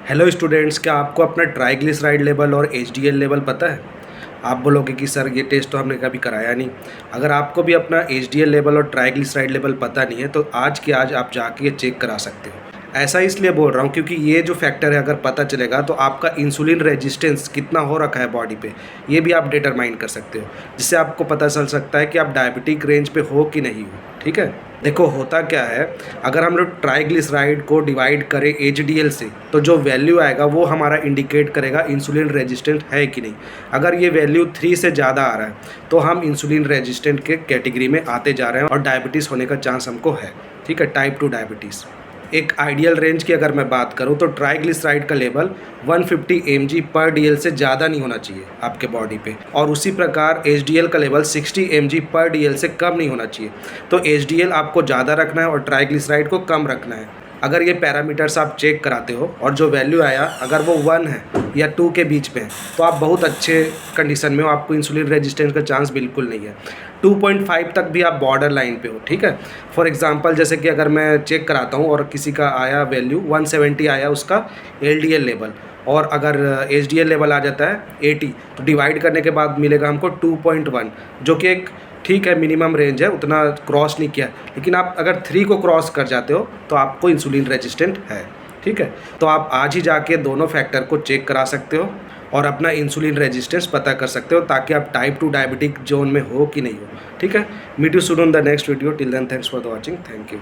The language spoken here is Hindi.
हेलो स्टूडेंट्स, क्या आपको अपना ट्राइग्लिसराइड लेवल और एचडीएल लेवल पता है? आप बोलोगे कि सर ये टेस्ट तो हमने कभी कराया नहीं। अगर आपको भी अपना एचडीएल लेवल और ट्राइग्लिसराइड लेवल पता नहीं है तो आज के आज आप जाके ये चेक करा सकते हो। ऐसा इसलिए बोल रहा हूँ क्योंकि ये जो फैक्टर है अगर पता चलेगा तो आपका इंसुलिन रेजिस्टेंस कितना हो रखा है बॉडी पे, ये भी आप डिटरमाइन कर सकते हो, जिससे आपको पता चल सकता है कि आप डायबिटिक रेंज पे हो कि नहीं हो। ठीक है, देखो होता क्या है, अगर हम लोग ट्राइग्लिसराइड को डिवाइड करें एचडीएल से तो जो वैल्यू आएगा वो हमारा इंडिकेट करेगा इंसुलिन रेजिस्टेंट है कि नहीं। अगर ये वैल्यू 3 से ज़्यादा आ रहा है तो हम इंसुलिन रेजिस्टेंट के कैटेगरी में आते जा रहे हैं और डायबिटीज़ होने का चांस हमको है। ठीक है, टाइप 2 डायबिटीज़। एक आइडियल रेंज की अगर मैं बात करूं तो ट्राइग्लिसराइड का लेवल 150 mg पर डीएल से ज़्यादा नहीं होना चाहिए आपके बॉडी पे, और उसी प्रकार एचडीएल का लेवल 60 mg पर डीएल से कम नहीं होना चाहिए। तो एचडीएल आपको ज़्यादा रखना है और ट्राइग्लिसराइड को कम रखना है। अगर ये पैरामीटर्स आप चेक कराते हो और जो वैल्यू आया अगर वो 1 है या 2 के बीच में है तो आप बहुत अच्छे कंडीशन में हो, आपको इंसुलिन रेजिस्टेंस का चांस बिल्कुल नहीं है। 2.5 तक भी आप बॉर्डर लाइन पे हो। ठीक है, फॉर एग्जांपल जैसे कि अगर मैं चेक कराता हूँ और किसी का आया वैल्यू 170 आया उसका एलडीएल लेवल, और अगर एचडीएल लेवल आ जाता है 80 तो डिवाइड करने के बाद मिलेगा हमको 2.1, जो कि एक ठीक है मिनिमम रेंज है, उतना क्रॉस नहीं किया। लेकिन आप अगर 3 को क्रॉस कर जाते हो तो आपको इंसुलिन रेजिस्टेंट है। ठीक है, तो आप आज ही जाके दोनों फैक्टर को चेक करा सकते हो और अपना इंसुलिन रेजिस्टेंस पता कर सकते हो, ताकि आप टाइप 2 डायबिटिक जोन में हो कि नहीं हो। ठीक है, meet you soon on the next video. Till then thanks for the watching. Thank you.